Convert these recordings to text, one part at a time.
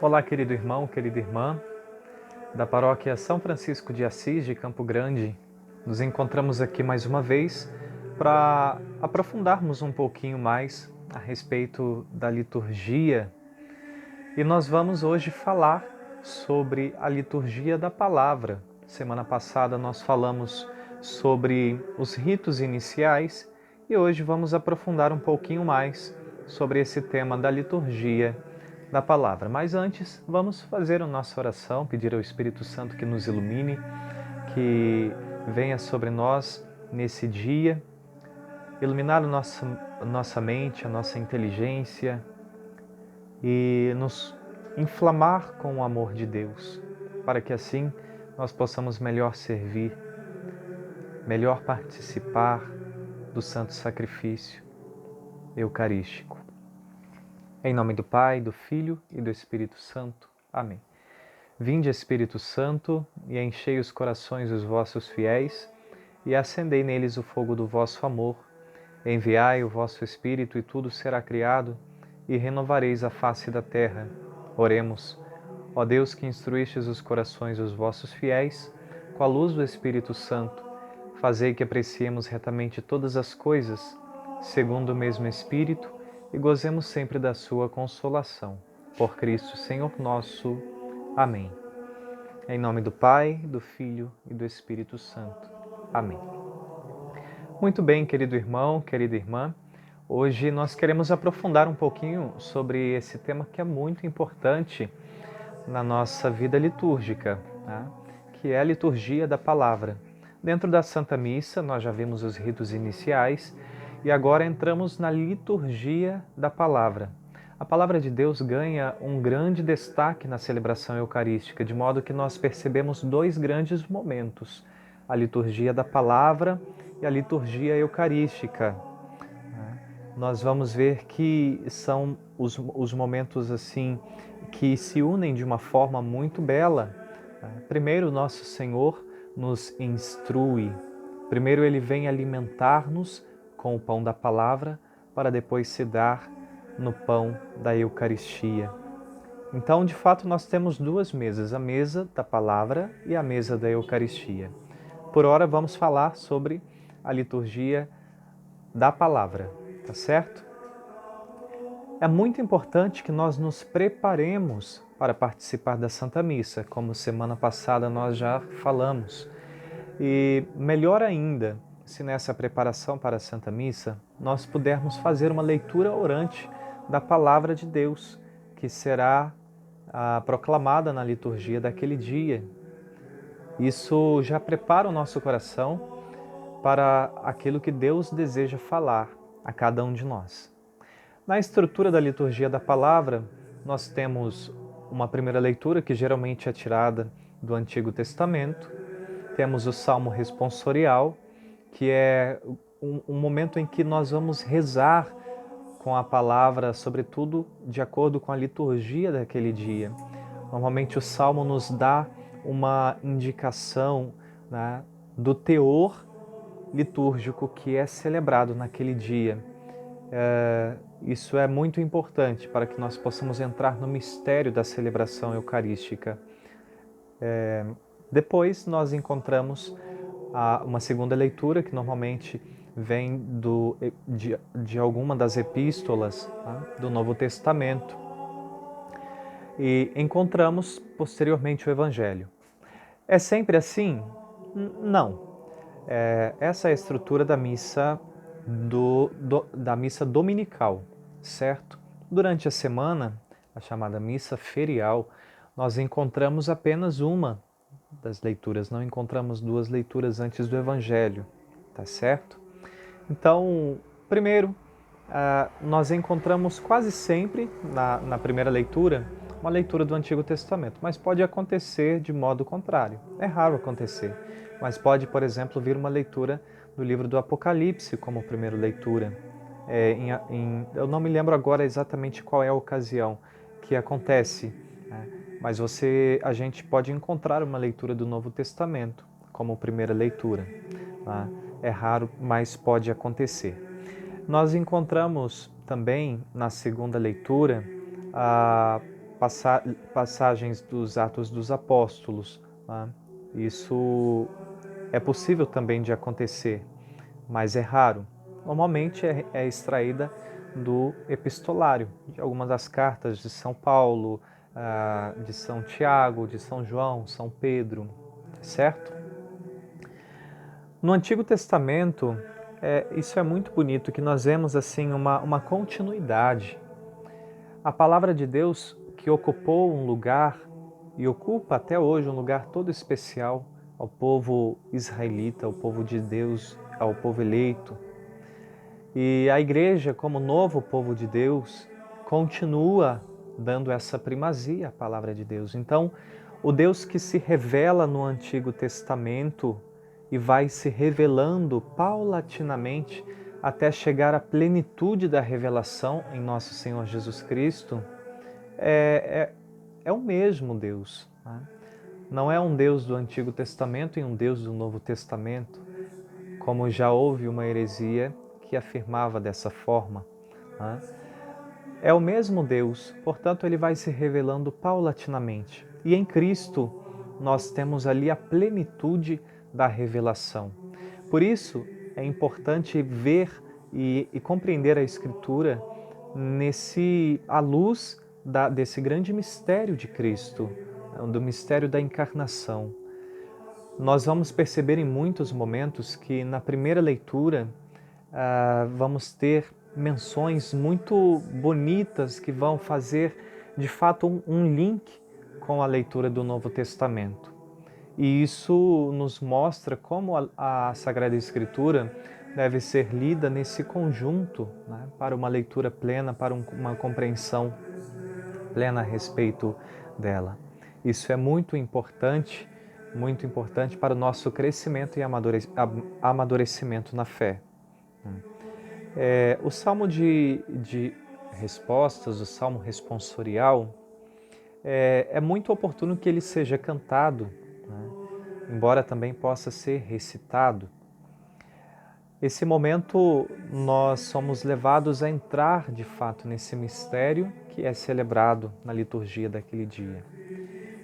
Olá, querido irmão, querida irmã, da paróquia São Francisco de Assis de Campo Grande. Nos encontramos aqui mais uma vez para aprofundarmos um pouquinho mais a respeito da liturgia. E nós vamos hoje falar sobre a liturgia da palavra. Semana passada nós falamos sobre os ritos iniciais e hoje vamos aprofundar um pouquinho mais sobre esse tema da liturgia da palavra. Mas antes, vamos fazer a nossa oração, pedir ao Espírito Santo que nos ilumine, que venha sobre nós nesse dia, iluminar a nossa mente, a nossa inteligência e nos inflamar com o amor de Deus, para que assim nós possamos melhor servir, melhor participar do santo sacrifício eucarístico. Em nome do Pai, do Filho e do Espírito Santo. Amém. Vinde, Espírito Santo, e enchei os corações dos vossos fiéis, e acendei neles o fogo do vosso amor. Enviai o vosso Espírito, e tudo será criado, e renovareis a face da terra. Oremos. Ó Deus, que instruístes os corações dos vossos fiéis, com a luz do Espírito Santo, fazei que apreciemos retamente todas as coisas, segundo o mesmo Espírito, e gozemos sempre da sua consolação. Por Cristo, Senhor nosso. Amém. Em nome do Pai, do Filho e do Espírito Santo. Amém. Muito bem, querido irmão, querida irmã. Hoje nós queremos aprofundar um pouquinho sobre esse tema que é muito importante na nossa vida litúrgica, né? Que é a liturgia da palavra. Dentro da Santa Missa, nós já vimos os ritos iniciais e agora entramos na liturgia da palavra. A palavra de Deus ganha um grande destaque na celebração eucarística, de modo que nós percebemos dois grandes momentos: a liturgia da palavra e a liturgia eucarística. Nós vamos ver que são os momentos assim que se unem de uma forma muito bela. Primeiro, nosso Senhor nos instrui. Primeiro, Ele vem alimentar-nos com o pão da palavra, para depois se dar no pão da Eucaristia. Então, de fato, nós temos duas mesas, a mesa da palavra e a mesa da Eucaristia. Por ora, vamos falar sobre a liturgia da palavra, tá certo? É muito importante que nós nos preparemos para participar da Santa Missa, como semana passada nós já falamos. E melhor ainda, se nessa preparação para a Santa Missa, nós pudermos fazer uma leitura orante da Palavra de Deus, que será proclamada na liturgia daquele dia. Isso já prepara o nosso coração para aquilo que Deus deseja falar a cada um de nós. Na estrutura da liturgia da palavra, nós temos uma primeira leitura que geralmente é tirada do Antigo Testamento. Temos o Salmo responsorial, que é um momento em que nós vamos rezar com a palavra, sobretudo de acordo com a liturgia daquele dia. Normalmente o Salmo nos dá uma indicação, né, do teor litúrgico que é celebrado naquele dia. Isso é muito importante para que nós possamos entrar no mistério da celebração eucarística. Depois nós encontramos uma segunda leitura que normalmente vem de alguma das epístolas, tá, do Novo Testamento. E encontramos posteriormente o Evangelho. É sempre assim? Não. Essa é a estrutura da missa da missa dominical, certo? Durante a semana, a chamada missa ferial, nós encontramos apenas uma das leituras, não encontramos duas leituras antes do Evangelho, tá certo? Então, primeiro, nós encontramos quase sempre na primeira leitura uma leitura do Antigo Testamento, mas pode acontecer de modo contrário. É raro acontecer, mas pode, por exemplo, vir uma leitura do livro do Apocalipse como primeira leitura. Eu não me lembro agora exatamente qual é a ocasião que acontece, né? Mas a gente pode encontrar uma leitura do Novo Testamento como primeira leitura, tá? É raro, mas pode acontecer. Nós encontramos também na segunda leitura passagens dos Atos dos Apóstolos. Tá? Isso é possível também de acontecer, mas é raro. Normalmente é extraída do epistolário, de algumas das cartas de São Paulo, de São Tiago, de São João, São Pedro, certo? No Antigo Testamento, isso é muito bonito, que nós vemos assim uma continuidade. A palavra de Deus que ocupou um lugar e ocupa até hoje um lugar todo especial ao povo israelita, ao povo de Deus, ao povo eleito. E a igreja, como novo povo de Deus, continua dando essa primazia à palavra de Deus. Então, o Deus que se revela no Antigo Testamento e vai se revelando paulatinamente até chegar à plenitude da revelação em nosso Senhor Jesus Cristo, é o mesmo Deus. Né? Não é um Deus do Antigo Testamento e um Deus do Novo Testamento, como já houve uma heresia que afirmava dessa forma. Né? É o mesmo Deus, portanto, ele vai se revelando paulatinamente. E em Cristo nós temos ali a plenitude da revelação. Por isso é importante ver e compreender a Escritura à luz desse grande mistério de Cristo, do mistério da encarnação. Nós vamos perceber em muitos momentos que na primeira leitura vamos ter menções muito bonitas que vão fazer de fato um link com a leitura do Novo Testamento. E isso nos mostra como a Sagrada Escritura deve ser lida nesse conjunto, né, para uma leitura plena, para uma compreensão plena a respeito dela. Isso é muito importante para o nosso crescimento e amadurecimento na fé. O Salmo de respostas, o Salmo responsorial, é muito oportuno que ele seja cantado, né? Embora também possa ser recitado. Esse momento nós somos levados a entrar de fato nesse mistério que é celebrado na liturgia daquele dia.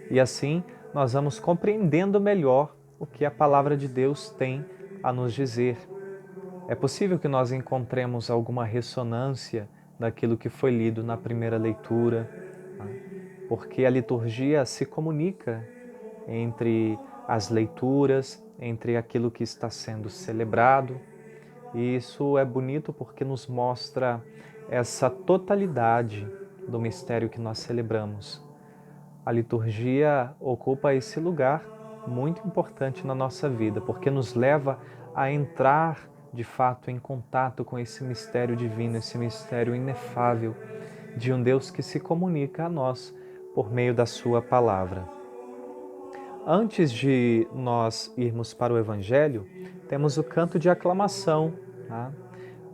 E assim nós vamos compreendendo melhor o que a palavra de Deus tem a nos dizer. É possível que nós encontremos alguma ressonância daquilo que foi lido na primeira leitura, porque a liturgia se comunica entre as leituras, entre aquilo que está sendo celebrado. E isso é bonito porque nos mostra essa totalidade do mistério que nós celebramos. A liturgia ocupa esse lugar muito importante na nossa vida, porque nos leva a entrar de fato em contato com esse mistério divino, esse mistério inefável de um Deus que se comunica a nós por meio da sua palavra. Antes de nós irmos para o Evangelho, temos o canto de aclamação. Tá?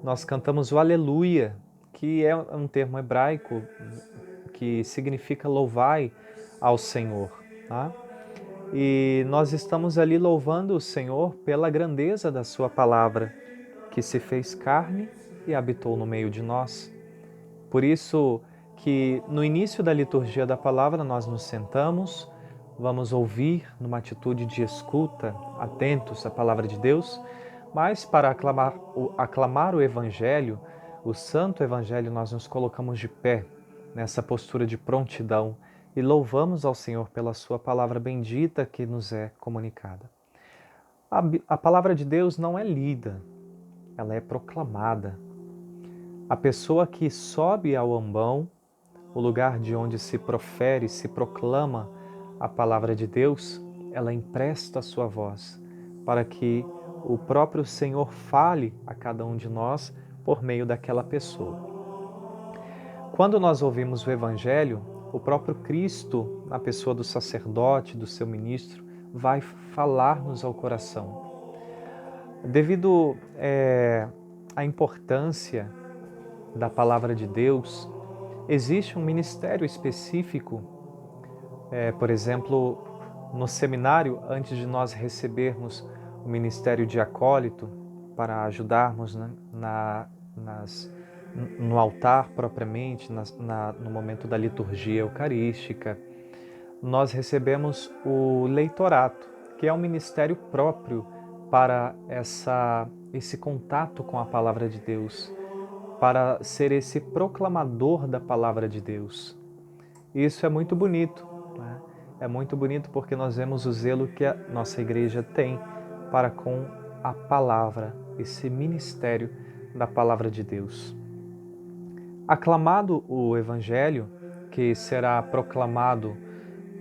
Nós cantamos o Aleluia, que é um termo hebraico que significa louvai ao Senhor. Tá? E nós estamos ali louvando o Senhor pela grandeza da sua palavra, que se fez carne e habitou no meio de nós. Por isso que no início da liturgia da palavra nós nos sentamos, vamos ouvir numa atitude de escuta, atentos à palavra de Deus, mas para aclamar o Evangelho, o Santo Evangelho, nós nos colocamos de pé nessa postura de prontidão e louvamos ao Senhor pela sua palavra bendita que nos é comunicada. A palavra de Deus não é lida, ela é proclamada. A pessoa que sobe ao ambão, o lugar de onde se profere, se proclama a palavra de Deus, ela empresta a sua voz para que o próprio Senhor fale a cada um de nós por meio daquela pessoa. Quando nós ouvimos o Evangelho, o próprio Cristo, na pessoa do sacerdote, do seu ministro, vai falar-nos ao coração. Devido à importância da palavra de Deus, existe um ministério específico. Por exemplo, no seminário, antes de nós recebermos o ministério de acólito para ajudarmos, né, no altar propriamente, no momento da liturgia eucarística, nós recebemos o leitorato, que é um ministério próprio para esse contato com a palavra de Deus, para ser esse proclamador da palavra de Deus. Isso é muito bonito, né? É muito bonito porque nós vemos o zelo que a nossa igreja tem para com a palavra, esse ministério da palavra de Deus. Aclamado o Evangelho, que será proclamado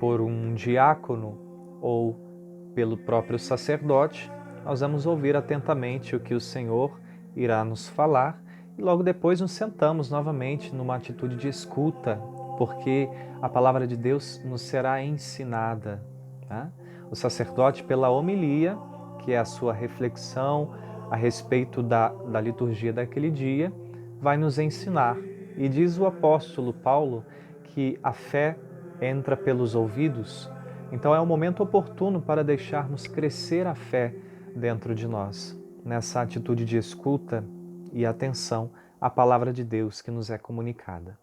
por um diácono ou pelo próprio sacerdote, nós vamos ouvir atentamente o que o Senhor irá nos falar e logo depois nos sentamos novamente numa atitude de escuta, porque a palavra de Deus nos será ensinada. Tá? O sacerdote, pela homilia, que é a sua reflexão a respeito da liturgia daquele dia, vai nos ensinar. E diz o apóstolo Paulo que a fé entra pelos ouvidos, então é o momento oportuno para deixarmos crescer a fé dentro de nós, nessa atitude de escuta e atenção à palavra de Deus que nos é comunicada.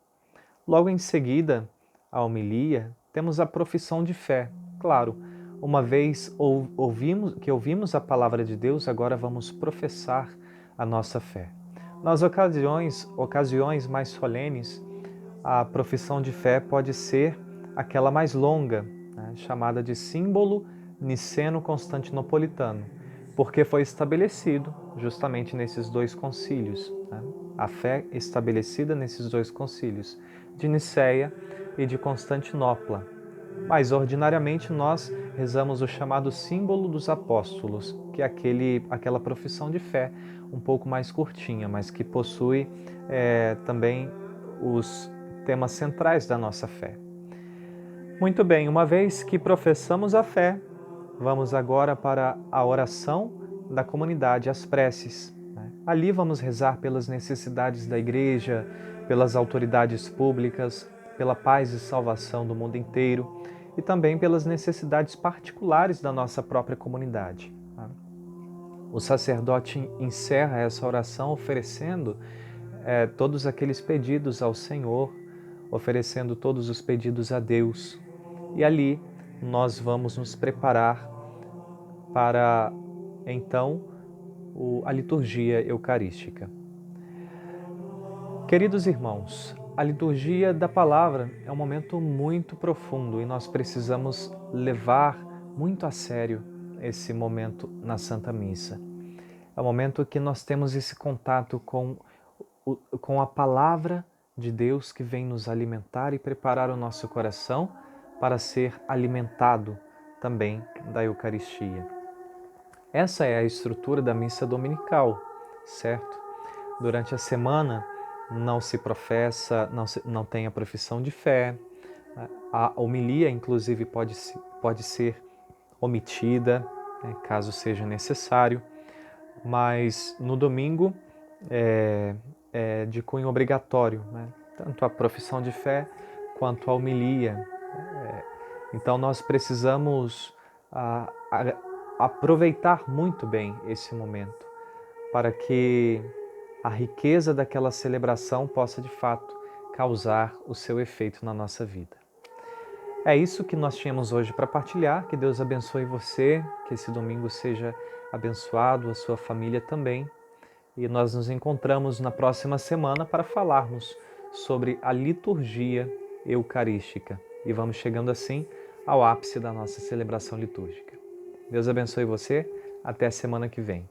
Logo em seguida, a homilia, temos a profissão de fé. Claro, uma vez ouvimos a palavra de Deus, agora vamos professar a nossa fé. Nas ocasiões mais solenes, a profissão de fé pode ser aquela mais longa, né, chamada de símbolo niceno-constantinopolitano, porque foi estabelecido justamente nesses dois concílios, né? A fé estabelecida nesses dois concílios, de Nicéia e de Constantinopla. Mas ordinariamente nós rezamos o chamado símbolo dos apóstolos, que é aquela profissão de fé um pouco mais curtinha, mas que possui também os temas centrais da nossa fé. Muito bem, uma vez que professamos a fé, vamos agora para a oração da comunidade, as preces. Ali vamos rezar pelas necessidades da igreja, pelas autoridades públicas, pela paz e salvação do mundo inteiro e também pelas necessidades particulares da nossa própria comunidade. O sacerdote encerra essa oração oferecendo todos aqueles pedidos ao Senhor, oferecendo todos os pedidos a Deus. E ali nós vamos nos preparar para, então, a liturgia eucarística. Queridos irmãos, a liturgia da palavra é um momento muito profundo e nós precisamos levar muito a sério esse momento na Santa Missa. É o momento que nós temos esse contato com a palavra de Deus que vem nos alimentar e preparar o nosso coração para ser alimentado também da Eucaristia. Essa é a estrutura da missa dominical, certo? Durante a semana não se professa, não tem a profissão de fé, a homilia inclusive pode ser omitida, né, caso seja necessário, mas no domingo é de cunho obrigatório, né? Tanto a profissão de fé quanto a homilia. Então nós precisamos aproveitar muito bem esse momento para que a riqueza daquela celebração possa de fato causar o seu efeito na nossa vida. É isso que nós tínhamos hoje para partilhar. Que Deus abençoe você, que esse domingo seja abençoado, a sua família também. E nós nos encontramos na próxima semana para falarmos sobre a liturgia eucarística. E vamos chegando assim ao ápice da nossa celebração litúrgica. Deus abençoe você. Até a semana que vem.